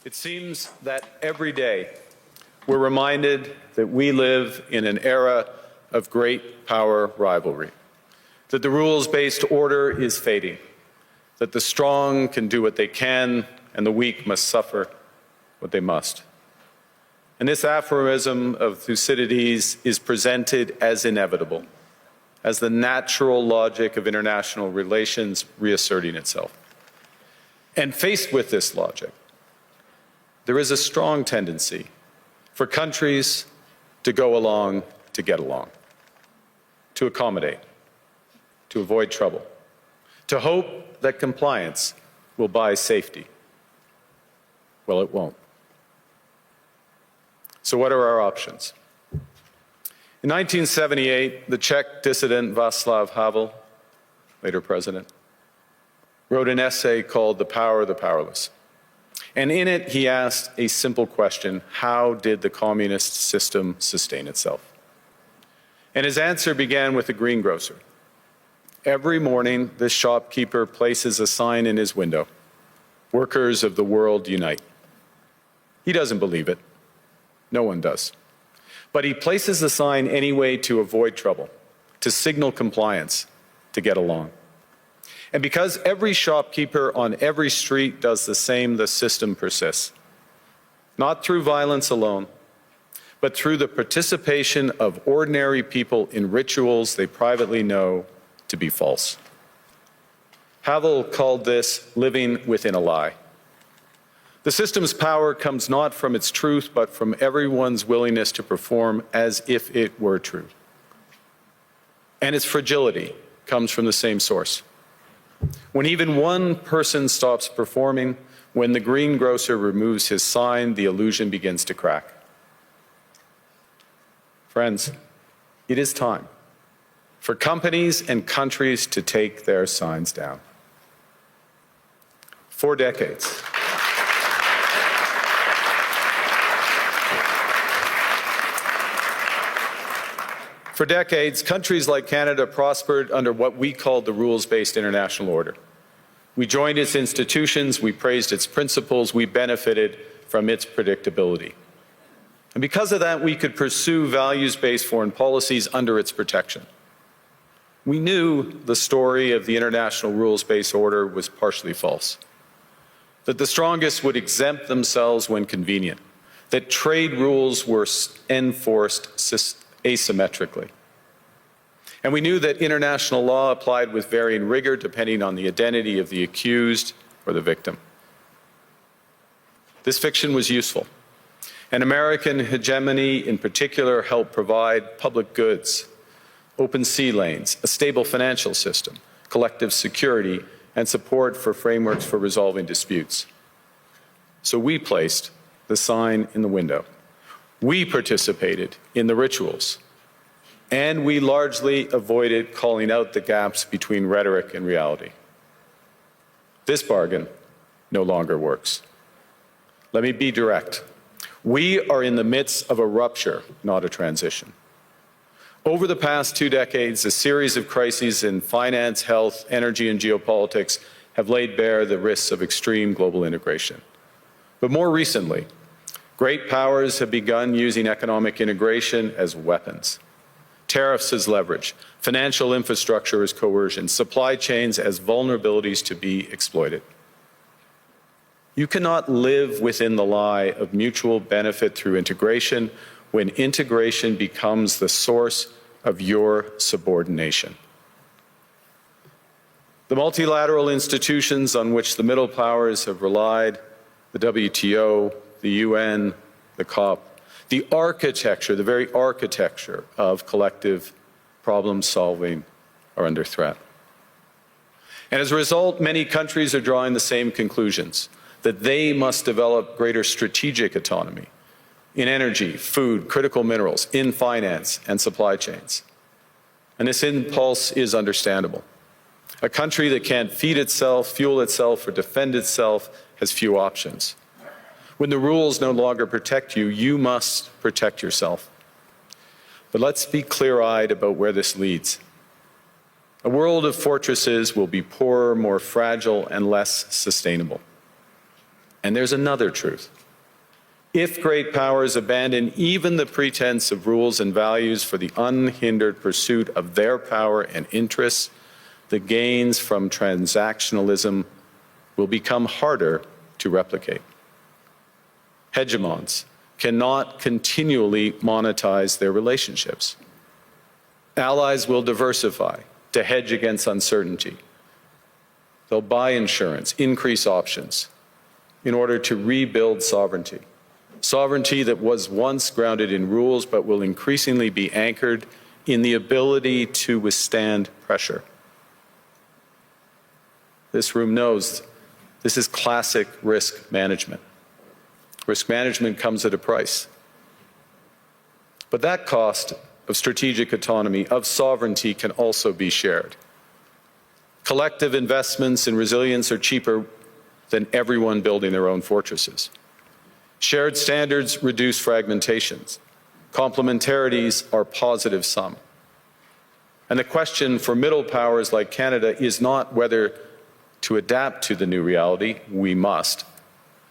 It seems that every day we're reminded that we live in an era of great power rivalry, that the rules-based order is fading, that the strong can do what they can and the weak must suffer what they must. And this aphorism of Thucydides is presented as inevitable, as the natural logic of international relations reasserting itself. And faced with this logic, there is a strong tendency for countries to go along to get along, to accommodate, to avoid trouble, to hope that compliance will buy safety. Well, it won't. So what are our options? In 1978, the Czech dissident Václav Havel, later president, wrote an essay called The Power of the Powerless. And in it, he asked a simple question: how did the communist system sustain itself? And his answer began with a greengrocer. Every morning, this shopkeeper places a sign in his window: "Workers of the world unite." He doesn't believe it. No one does. But he places the sign anyway to avoid trouble, to signal compliance, to get along. And because every shopkeeper on every street does the same, the system persists. Not through violence alone, but through the participation of ordinary people in rituals they privately know to be false. Havel called this living within a lie. The system's power comes not from its truth, but from everyone's willingness to perform as if it were true. And its fragility comes from the same source. When even one person stops performing, when the greengrocer removes his sign, the illusion begins to crack. Friends, it is time for companies and countries to take their signs down. For decades, countries like Canada prospered under what we called the rules-based international order. We joined its institutions, we praised its principles, we benefited from its predictability. And because of that, we could pursue values-based foreign policies under its protection. We knew the story of the international rules-based order was partially false, that the strongest would exempt themselves when convenient, that trade rules were enforced asymmetrically. And we knew that international law applied with varying rigor depending on the identity of the accused or the victim. This fiction was useful, and American hegemony in particular helped provide public goods, open sea lanes, a stable financial system, collective security, and support for frameworks for resolving disputes. So we placed the sign in the window. We participated in the rituals, and we largely avoided calling out the gaps between rhetoric and reality. This bargain no longer works. Let me be direct. We are in the midst of a rupture, not a transition. Over the past 2 decades, a series of crises in finance, health, energy, and geopolitics have laid bare the risks of extreme global integration. But more recently, great powers have begun using economic integration as weapons. Tariffs as leverage, financial infrastructure as coercion, supply chains as vulnerabilities to be exploited. You cannot live within the lie of mutual benefit through integration when integration becomes the source of your subordination. The multilateral institutions on which the middle powers have relied, the WTO, the UN, the COP, the architecture, the very architecture of collective problem solving are under threat. And as a result, many countries are drawing the same conclusions, that they must develop greater strategic autonomy in energy, food, critical minerals, in finance and supply chains. And this impulse is understandable. A country that can't feed itself, fuel itself, or defend itself has few options. When the rules no longer protect you, you must protect yourself. But let's be clear-eyed about where this leads. A world of fortresses will be poorer, more fragile, and less sustainable. And there's another truth. If great powers abandon even the pretense of rules and values for the unhindered pursuit of their power and interests, the gains from transactionalism will become harder to replicate. Hegemons cannot continually monetize their relationships. Allies will diversify to hedge against uncertainty. They'll buy insurance, increase options in order to rebuild sovereignty. Sovereignty that was once grounded in rules but will increasingly be anchored in the ability to withstand pressure. This room knows this is classic risk management. Risk management comes at a price. But that cost of strategic autonomy, of sovereignty, can also be shared. Collective investments in resilience are cheaper than everyone building their own fortresses. Shared standards reduce fragmentations. Complementarities are positive sum. And the question for middle powers like Canada is not whether to adapt to the new reality. We must.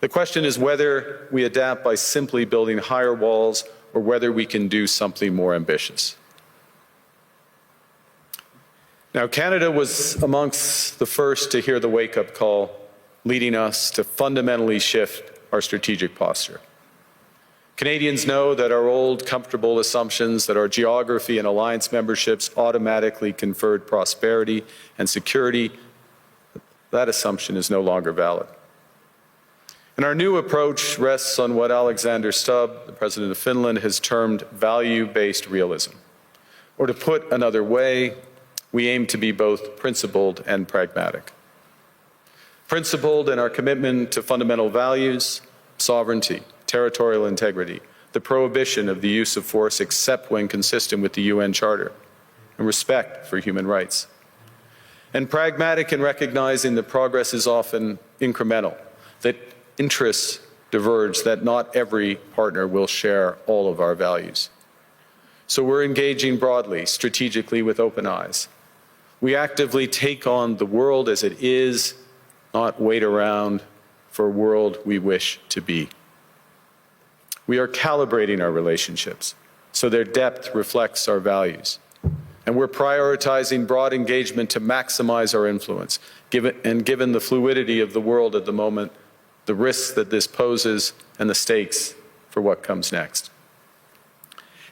The question is whether we adapt by simply building higher walls or whether we can do something more ambitious. Now, Canada was amongst the first to hear the wake-up call, leading us to fundamentally shift our strategic posture. Canadians know that our old, comfortable assumptions that our geography and alliance memberships automatically conferred prosperity and security, that assumption is no longer valid. And our new approach rests on what Alexander Stubb, the President of Finland, has termed value-based realism. Or to put another way, we aim to be both principled and pragmatic. Principled in our commitment to fundamental values, sovereignty, territorial integrity, the prohibition of the use of force except when consistent with the UN Charter, and respect for human rights. And pragmatic in recognizing that progress is often incremental, that interests diverge, that not every partner will share all of our values. So we're engaging broadly, strategically, with open eyes. We actively take on the world as it is, not wait around for a world we wish to be. We are calibrating our relationships so their depth reflects our values. And we're prioritizing broad engagement to maximize our influence, given the fluidity of the world at the moment, the risks that this poses, and the stakes for what comes next.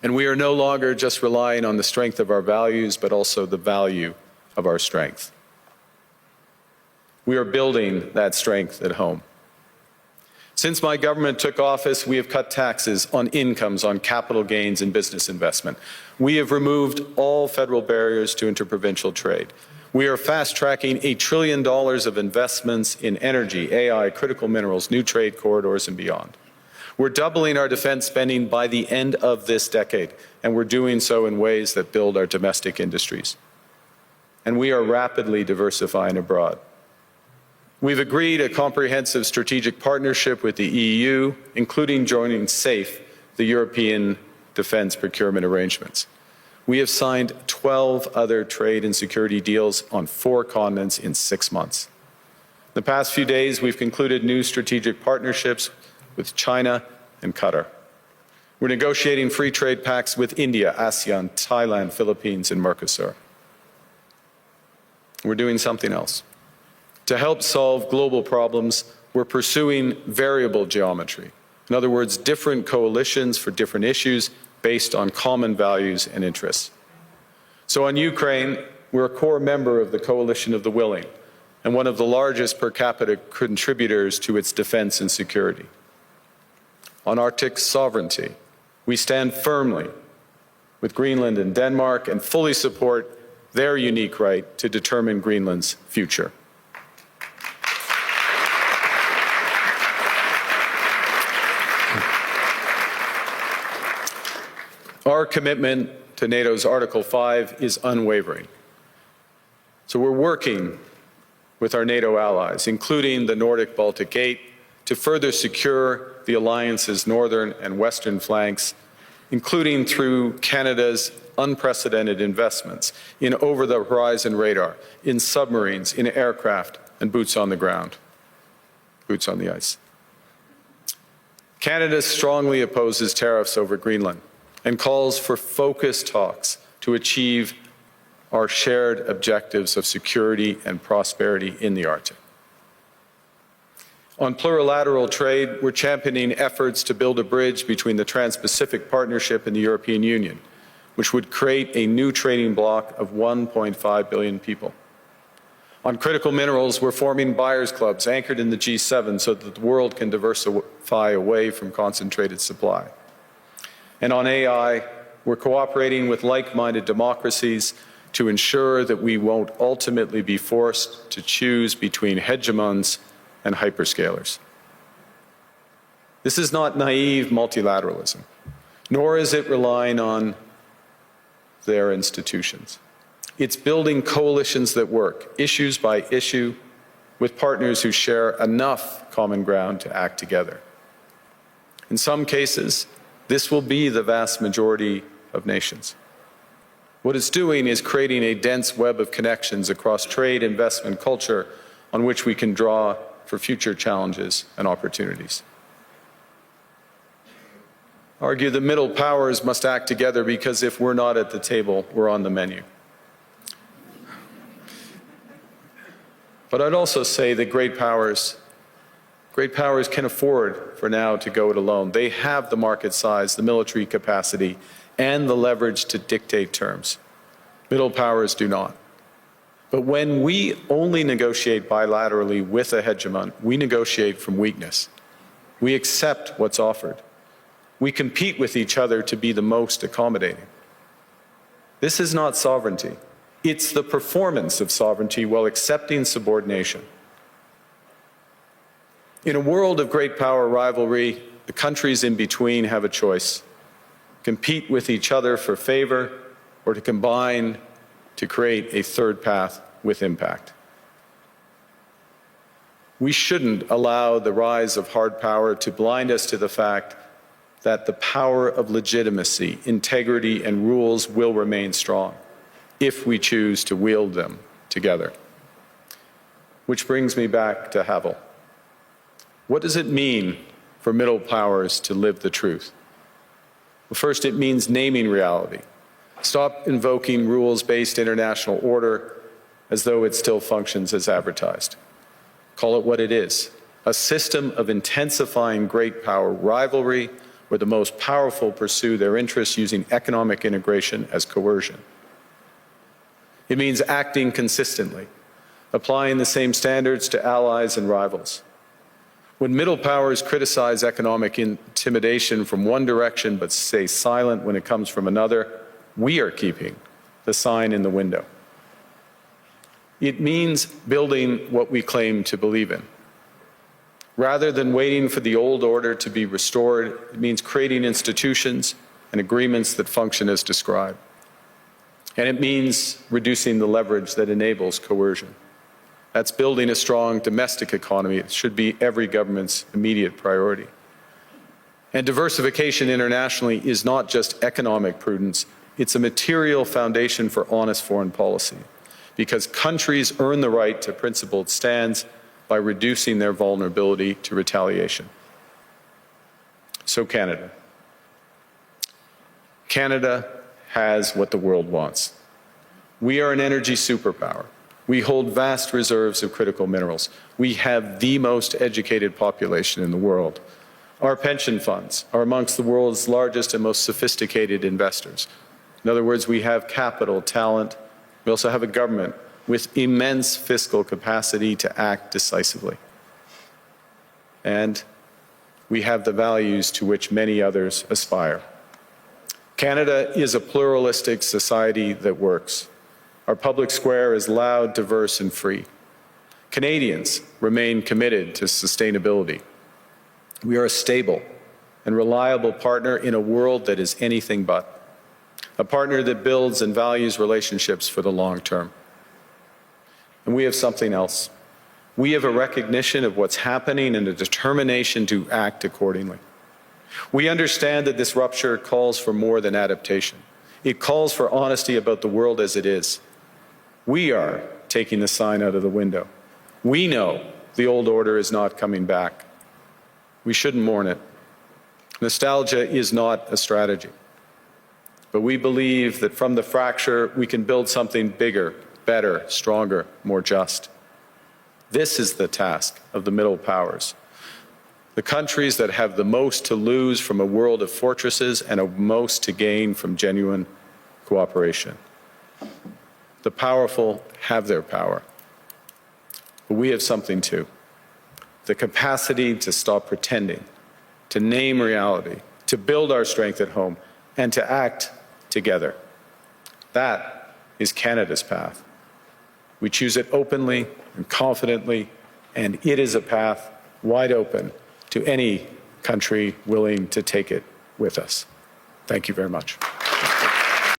And we are no longer just relying on the strength of our values, but also the value of our strength. We are building that strength at home. Since my government took office, we have cut taxes on incomes, on capital gains and business investment. We have removed all federal barriers to interprovincial trade. We are fast-tracking $1 trillion of investments in energy, AI, critical minerals, new trade corridors, and beyond. We're doubling our defense spending by the end of this decade, and we're doing so in ways that build our domestic industries. And we are rapidly diversifying abroad. We've agreed a comprehensive strategic partnership with the EU, including joining SAFE, the European Defence Procurement Arrangements. We have signed 12 other trade and security deals on 4 continents in 6 months. In the past few days, we've concluded new strategic partnerships with China and Qatar. We're negotiating free trade pacts with India, ASEAN, Thailand, Philippines, and Mercosur. We're doing something else. To help solve global problems, we're pursuing variable geometry. In other words, different coalitions for different issues based on common values and interests. So on Ukraine, we're a core member of the Coalition of the Willing and one of the largest per capita contributors to its defense and security. On Arctic sovereignty, we stand firmly with Greenland and Denmark and fully support their unique right to determine Greenland's future. Our commitment to NATO's Article 5 is unwavering. So we're working with our NATO allies, including the Nordic-Baltic Gate, to further secure the alliance's northern and western flanks, including through Canada's unprecedented investments in over-the-horizon radar, in submarines, in aircraft, and boots on the ground, boots on the ice. Canada strongly opposes tariffs over Greenland and calls for focused talks to achieve our shared objectives of security and prosperity in the Arctic. On plurilateral trade, we're championing efforts to build a bridge between the Trans-Pacific Partnership and the European Union, which would create a new trading bloc of 1.5 billion people. On critical minerals, we're forming buyers' clubs anchored in the G7 so that the world can diversify away from concentrated supply. And on AI, we're cooperating with like-minded democracies to ensure that we won't ultimately be forced to choose between hegemons and hyperscalers. This is not naive multilateralism, nor is it relying on their institutions. It's building coalitions that work, issues by issue, with partners who share enough common ground to act together. In some cases, this will be the vast majority of nations. What it's doing is creating a dense web of connections across trade, investment, culture, on which we can draw for future challenges and opportunities. I argue the middle powers must act together because if we're not at the table, we're on the menu. But I'd also say that great powers can afford for now to go it alone. They have the market size, the military capacity, and the leverage to dictate terms. Middle powers do not. But when we only negotiate bilaterally with a hegemon, we negotiate from weakness. We accept what's offered. We compete with each other to be the most accommodating. This is not sovereignty. It's the performance of sovereignty while accepting subordination. In a world of great power rivalry, the countries in between have a choice: compete with each other for favor or to combine to create a third path with impact. We shouldn't allow the rise of hard power to blind us to the fact that the power of legitimacy, integrity, and rules will remain strong if we choose to wield them together. Which brings me back to Havel. What does it mean for middle powers to live the truth? Well, first, it means naming reality. Stop invoking rules-based international order as though it still functions as advertised. Call it what it is: a system of intensifying great power rivalry where the most powerful pursue their interests using economic integration as coercion. It means acting consistently, applying the same standards to allies and rivals. When middle powers criticize economic intimidation from one direction but stay silent when it comes from another, we are keeping the sign in the window. It means building what we claim to believe in. Rather than waiting for the old order to be restored, it means creating institutions and agreements that function as described. And it means reducing the leverage that enables coercion. That's building a strong domestic economy. It should be every government's immediate priority. And diversification internationally is not just economic prudence, it's a material foundation for honest foreign policy, because countries earn the right to principled stands by reducing their vulnerability to retaliation. So Canada. Canada has what the world wants. We are an energy superpower. We hold vast reserves of critical minerals. We have the most educated population in the world. Our pension funds are amongst the world's largest and most sophisticated investors. In other words, we have capital, talent. We also have a government with immense fiscal capacity to act decisively. And we have the values to which many others aspire. Canada is a pluralistic society that works. Our public square is loud, diverse, and free. Canadians remain committed to sustainability. We are a stable and reliable partner in a world that is anything but. A partner that builds and values relationships for the long term. And we have something else. We have a recognition of what's happening and a determination to act accordingly. We understand that this rupture calls for more than adaptation. It calls for honesty about the world as it is. We are taking the sign out of the window. We know the old order is not coming back. We shouldn't mourn it. Nostalgia is not a strategy, but we believe that from the fracture we can build something bigger, better, stronger, more just. This is the task of the middle powers. The countries that have the most to lose from a world of fortresses and the most to gain from genuine cooperation. The powerful have their power, but we have something too. The capacity to stop pretending, to name reality, to build our strength at home, and to act together. That is Canada's path. We choose it openly and confidently, and it is a path wide open to any country willing to take it with us. Thank you very much.